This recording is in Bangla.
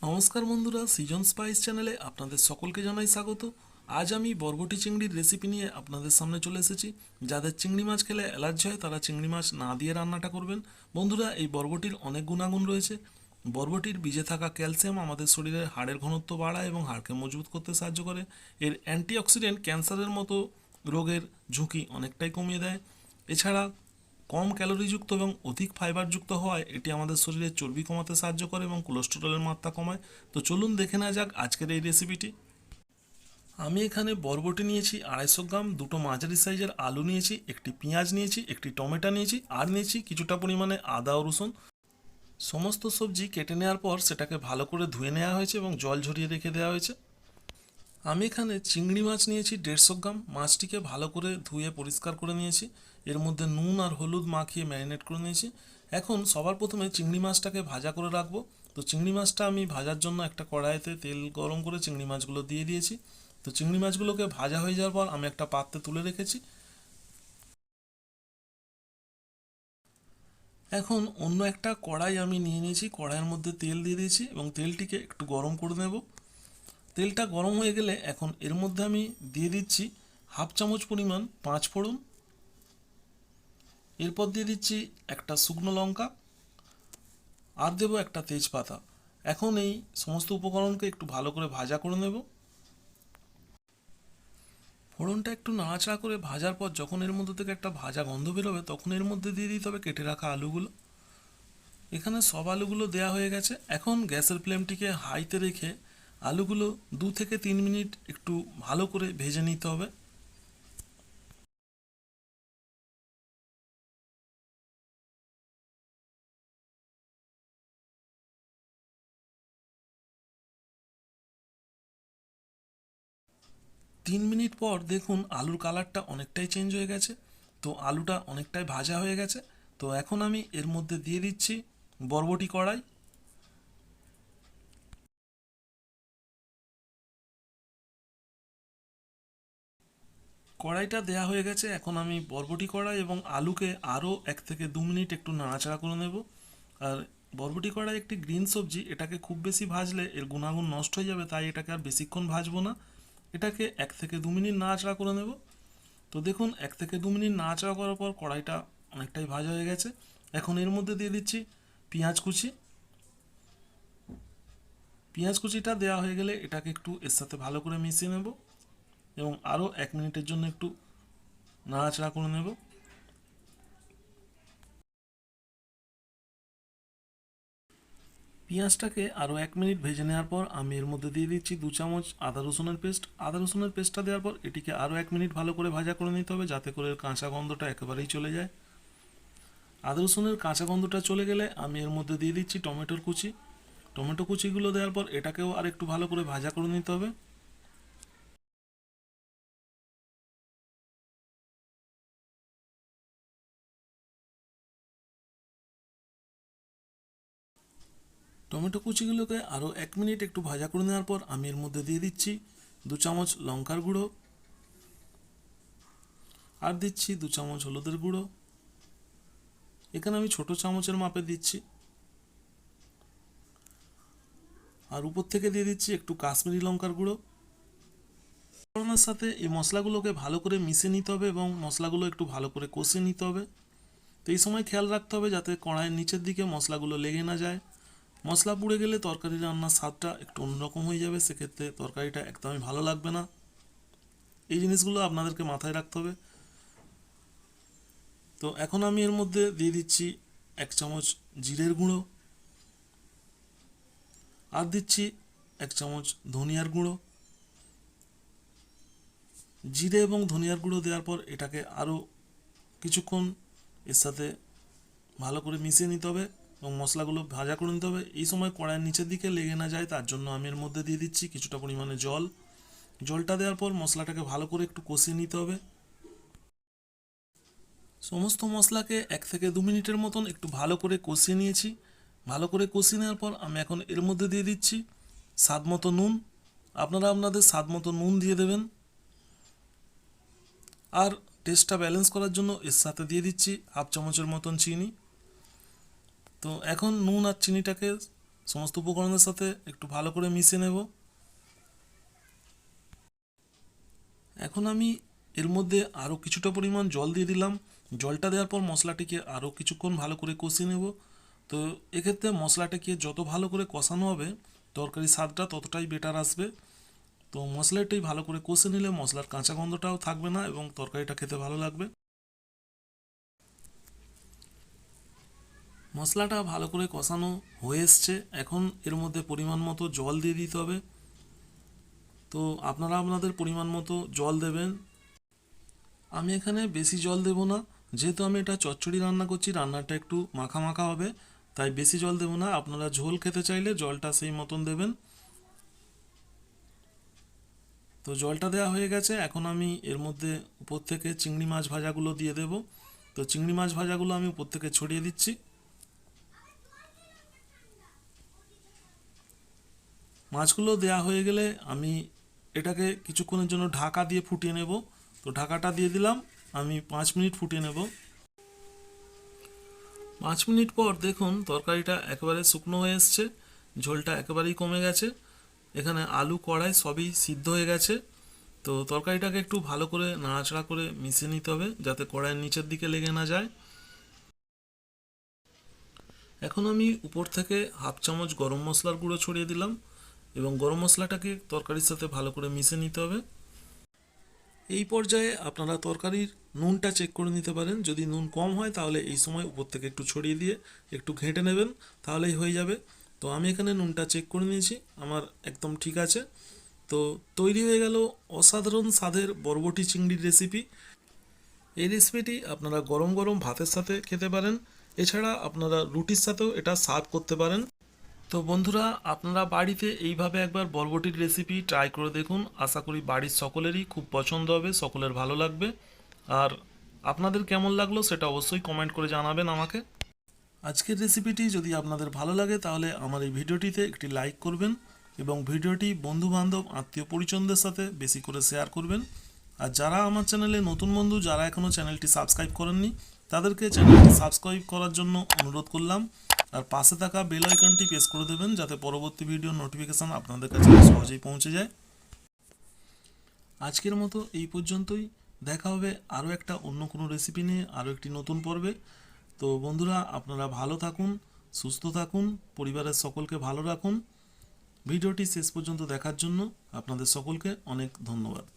নমস্কার বন্ধুরা, সিজন স্পাইস চ্যানেলে আপনাদের সকলকে জানাই স্বাগত। আজ আমি বরবটি চিংড়ির রেসিপি নিয়ে আপনাদের সামনে চলে এসেছি। যাদের চিংড়ি মাছ খেলে অ্যালার্জি হয় তারা চিংড়ি মাছ না দিয়ে রান্নাটা করবেন। বন্ধুরা, এই বরবটির অনেক গুণাগুণ রয়েছে। বরবটির বীজে থাকা ক্যালসিয়াম আমাদের শরীরের হাড়ের ঘনত্ব বাড়ায় এবং হাড়কে মজবুত করতে সাহায্য করে। এর অ্যান্টিঅক্সিডেন্ট ক্যান্সারের মতো রোগের ঝুঁকি অনেকটাই কমিয়ে দেয়। এছাড়া কম ক্যালোরিযুক্ত এবং অধিক ফাইবারযুক্ত হওয়ায় এটি আমাদের শরীরে চর্বি কমাতে সাহায্য করে এবং কোলেস্টেরলের মাত্রা কমায়। তো চলুন দেখে নেওয়া যাক আজকের এই রেসিপিটি। আমি এখানে বরবটি নিয়েছি 250 গ্রাম, দুটো মাঝারি সাইজের আলু নিয়েছি, একটি পেঁয়াজ নিয়েছি, একটি টমেটো নিয়েছি, আর নিয়েছি কিছুটা পরিমাণে আদা ও রসুন। সমস্ত সবজি কেটে নেওয়ার পর সেটাকে ভালো করে ধুয়ে নেওয়া হয়েছে এবং জল ঝরিয়ে রেখে দেওয়া হয়েছে। আমি এখানে চিংড়ি মাছ নিয়েছি 150 গ্রাম। মাছটিকে ভালো করে ধুয়ে পরিষ্কার করে নিয়েছি। এর মধ্যে নুন আর হলুদ মাখিয়ে ম্যারিনেট করে নিয়েছি। এখন সবার প্রথমে চিংড়ি মাছটাকে ভাজা করে রাখবো। তো চিংড়ি মাছটা আমি ভাজার জন্য একটা কড়াইতে তেল গরম করে চিংড়ি মাছগুলো দিয়ে দিয়েছি। তো চিংড়ি মাছগুলোকে ভাজা হয়ে যাওয়ার পর আমি একটা পাত্রে তুলে রেখেছি। এখন অন্য একটা কড়াই আমি নিয়ে নিয়েছি, কড়াইয়ের মধ্যে তেল দিয়ে দিয়েছি এবং তেলটিকে একটু গরম করে নেব। তেলটা গরম হয়ে গেলে এখন এর মধ্যে আমি দিয়ে দিচ্ছি হাফ চামচ পরিমাণ 5 ফোড়ন। এরপর দিয়ে দিচ্ছি একটা শুকনো লঙ্কা আর দেবো একটা তেজপাতা। এখন এই সমস্ত উপকরণকে একটু ভালো করে ভাজা করে নেব। ফোড়নটা একটু নাড়াচাড়া করে ভাজার পর যখন এর মধ্যে থেকে একটা ভাজা গন্ধ বেরোবে তখন এর মধ্যে দিয়ে দিতে হবে কেটে রাখা আলুগুলো। এখানে সব আলুগুলো দেওয়া হয়ে গেছে। এখন গ্যাসের ফ্লেমটিকে হাইতে রেখে আলুগুলো 2 থেকে 3 মিনিট একটু ভালো করে ভেজে নিতে হবে। তিন মিনিট পর দেখুন আলুর কালারটা অনেকটাই চেঞ্জ হয়ে গেছে। তো আলুটা অনেকটাই ভাজা হয়ে গেছে। তো এখন আমি এর মধ্যে দিয়ে দিচ্ছি বরবটি কড়াই। কড়াইটা দেয়া হয়ে গেছে। এখন আমি বরবটি কড়াই এবং আলুকে আরও 1 থেকে 2 মিনিট একটু নাড়াচাড়া করে নেব। আর বরবটি কড়াই একটি গ্রিন সবজি, এটাকে খুব বেশি ভাজলে এর গুণাগুণ নষ্ট হয়ে যাবে, তাই এটাকে আর বেশিক্ষণ ভাজবো না। এটাকে 1 থেকে 2 মিনিট নাড়াচাড়া করে নেব। তো দেখুন 1 থেকে 2 মিনিট নাড়াচাড়া করার পর কড়াইটা অনেকটাই ভাজা হয়ে গেছে। এখন এর মধ্যে দিয়ে দিচ্ছি পেঁয়াজ কুচি। পেঁয়াজ কুচিটা দেওয়া হয়ে গেলে এটাকে একটু এর সাথে ভালো করে মিশিয়ে নেব এবং আরও 1 মিনিটের জন্য একটু নাড়াচাড়া করে নেব। পেঁয়াজটাকে আরও 1 মিনিট ভেজে নেওয়ার পর আমি এর মধ্যে দিয়ে দিচ্ছি 2 চামচ আদা রসুনের পেস্ট। আদা রসুনের পেস্টটা দেওয়ার পর এটিকে আরও 1 মিনিট ভালো করে ভাজা করে নিতে হবে, যাতে করে এর কাঁচা গন্ধটা একেবারেই চলে যায়। আদা রসুনের কাঁচা গন্ধটা চলে গেলে আমি এর মধ্যে দিয়ে দিচ্ছি টমেটোর কুচি। টমেটো কুচিগুলো দেওয়ার পর এটাকেও আর একটু ভালো করে ভাজা করে নিতে হবে। টমেটো কুচিগুলোকে আরও 1 মিনিট একটু ভাজা করে নেওয়ার পর আমি এর মধ্যে দিয়ে দিচ্ছি 2 চামচ লঙ্কার গুঁড়ো আর দিচ্ছি 2 চামচ হলুদের গুঁড়ো। এখানে আমি ছোট চামচের মাপে দিচ্ছি। আর উপর থেকে দিয়ে দিচ্ছি একটু কাশ্মীরি লঙ্কার গুঁড়ো। ফোড়নের সাথে এই মশলাগুলোকে ভালো করে মিশিয়ে নিতে হবে এবং মশলাগুলো একটু ভালো করে কষিয়ে নিতে হবে। তো এই সময় খেয়াল রাখতে হবে যাতে কড়াইয়ের নিচের দিকে মশলাগুলো লেগে না যায়। মশলা পুড়ে গেলে তরকারি রান্নার স্বাদটা একটু অন্যরকম হয়ে যাবে, সেক্ষেত্রে তরকারিটা একদমই ভালো লাগবে না। এই জিনিসগুলো আপনাদেরকে মাথায় রাখতে হবে। তো এখন আমি এর মধ্যে দিয়ে দিচ্ছি 1 চামচ জিরের গুঁড়ো আর দিচ্ছি 1 চামচ ধনিয়ার গুঁড়ো। জিরে এবং ধনিয়ার গুঁড়ো দেওয়ার পর এটাকে আরও কিছুক্ষণ এর সাথে ভালো করে মিশিয়ে নিতে হবে এবং মশলাগুলো ভাজা করে নিতে হবে। এই সময় কড়াইয়ের নিচের দিকে লেগে না যায় তার জন্য আমি এর মধ্যে দিয়ে দিচ্ছি কিছুটা পরিমাণে জল। জলটা দেওয়ার পর মশলাটাকে ভালো করে একটু কষিয়ে নিতে হবে। সমস্ত মশলাকে 1 থেকে 2 মিনিটের মতন একটু ভালো করে কষিয়ে নিয়েছি। ভালো করে কষিয়ে নেওয়ার পর আমি এখন এর মধ্যে দিয়ে দিচ্ছি স্বাদ মতো নুন। আপনারা আপনাদের স্বাদ মতো নুন দিয়ে দেবেন। আর টেস্টটা ব্যালেন্স করার জন্য এর সাথে দিয়ে দিচ্ছি হাফ চামচের মতন চিনি। তো এখন নুন আর চিনিটাকে সমস্ত উপকরণের সাথে একটু ভালো করে মিশিয়ে নেব। এখন আমি এর মধ্যে আরও কিছুটা পরিমাণ জল দিয়ে দিলাম। জলটা দেওয়ার পর মশলাটিকে আরও কিছুক্ষণ ভালো করে কষিয়ে নেব। তো এক্ষেত্রে মশলাটাকে যত ভালো করে কষানো হবে তরকারির স্বাদটা ততটাই বেটার আসবে। তো মশলাটাই ভালো করে কষে নিলে মশলার কাঁচা গন্ধটাও থাকবে না এবং তরকারিটা খেতে ভালো লাগবে। মশলাটা ভালো করে কষানো হয়ে এসছে। এখন এর মধ্যে পরিমাণ মতো জল দিয়ে দিতে হবে। তো আপনারা আপনাদের পরিমাণ মতো জল দেবেন। আমি এখানে বেশি জল দেব না, যেহেতু আমি এটা চচ্চড়ি রান্না করছি, রান্নাটা একটু মাখা মাখা হবে, তাই বেশি জল দেব না। আপনারা ঝোল খেতে চাইলে জলটা সেই মতন দেবেন। তো জলটা দেওয়া হয়ে গেছে। এখন আমি এর মধ্যে উপর থেকে চিংড়ি মাছ ভাজাগুলো দিয়ে দেব। তো চিংড়ি মাছ ভাজাগুলো আমি উপর থেকে ছড়িয়ে দিচ্ছি। মাছগুলো দেওয়া হয়ে গেলে আমি এটাকে কিছুক্ষণের জন্য ঢাকা দিয়ে ফুটিয়ে নেব। তো ঢাকাটা দিয়ে দিলাম, আমি 5 মিনিট ফুটিয়ে নেব। 5 মিনিট পর দেখুন তরকারিটা একেবারে শুকনো হয়ে এসছে, ঝোলটা একেবারেই কমে গেছে। এখানে আলু কড়াই সবই সিদ্ধ হয়ে গেছে। তো তরকারিটাকে একটু ভালো করে নাড়াচাড়া করে মিশিয়ে নিতে হবে যাতে কড়াইয়ের নিচের দিকে লেগে না যায়। এখন আমি উপর থেকে হাফ চামচ গরম মশলার গুঁড়ো ছড়িয়ে দিলাম এবং গরম মশলাটাকে তরকারির সাথে ভালো করে মিশিয়ে নিতে হবে। এই পর্যায়ে আপনারা তরকারির নুনটা চেক করে নিতে পারেন। যদি নুন কম হয় তাহলে এই সময় উপর থেকে একটু ছড়িয়ে দিয়ে একটু ঘেঁটে নেবেন, তাহলেই হয়ে যাবে। তো আমি এখানে নুনটা চেক করে নিয়েছি, আমার একদম ঠিক আছে। তো তৈরি হয়ে গেল অসাধারণ স্বাদের বরবটি চিংড়ির রেসিপি। এই রেসিপিটি আপনারা গরম গরম ভাতের সাথে খেতে পারেন, এছাড়া আপনারা রুটির সাথেও এটা সার্ভ করতে পারেন। তো বন্ধুরা, আপনারা বাড়িতে এইভাবে একবার বরবটির রেসিপি ট্রাই করে দেখুন। আশা করি বাড়ির সকলেরই খুব পছন্দ হবে, সকলের ভালো লাগবে। আর আপনাদের কেমন লাগলো সেটা অবশ্যই কমেন্ট করে জানাবেন আমাকে। আজকের রেসিপিটি যদি আপনাদের ভালো লাগে তাহলে আমার এই ভিডিওটিতে একটি লাইক করবেন এবং ভিডিওটি বন্ধুবান্ধব আত্মীয় পরিজনদের সাথে বেশি করে শেয়ার করবেন। আর যারা আমার চ্যানেলে নতুন বন্ধু, যারা এখনও চ্যানেলটি সাবস্ক্রাইব করেননি, তাদেরকে চ্যানেলটি সাবস্ক্রাইব করার জন্য অনুরোধ করলাম। আর পাশে থাকা বেল আইকনটি প্রেস করে দেবেন যাতে পরবর্তী ভিডিওর নোটিফিকেশান আপনাদের কাছে সহজেই পৌঁছে যায়। আজকের মতো এই পর্যন্তই। দেখা হবে আরও একটা অন্য কোনো রেসিপি নিয়ে আরও একটি নতুন পর্বে। তো বন্ধুরা, আপনারা ভালো থাকুন, সুস্থ থাকুন, পরিবারের সকলকে ভালো রাখুন। ভিডিওটি শেষ পর্যন্ত দেখার জন্য আপনাদের সকলকে অনেক ধন্যবাদ।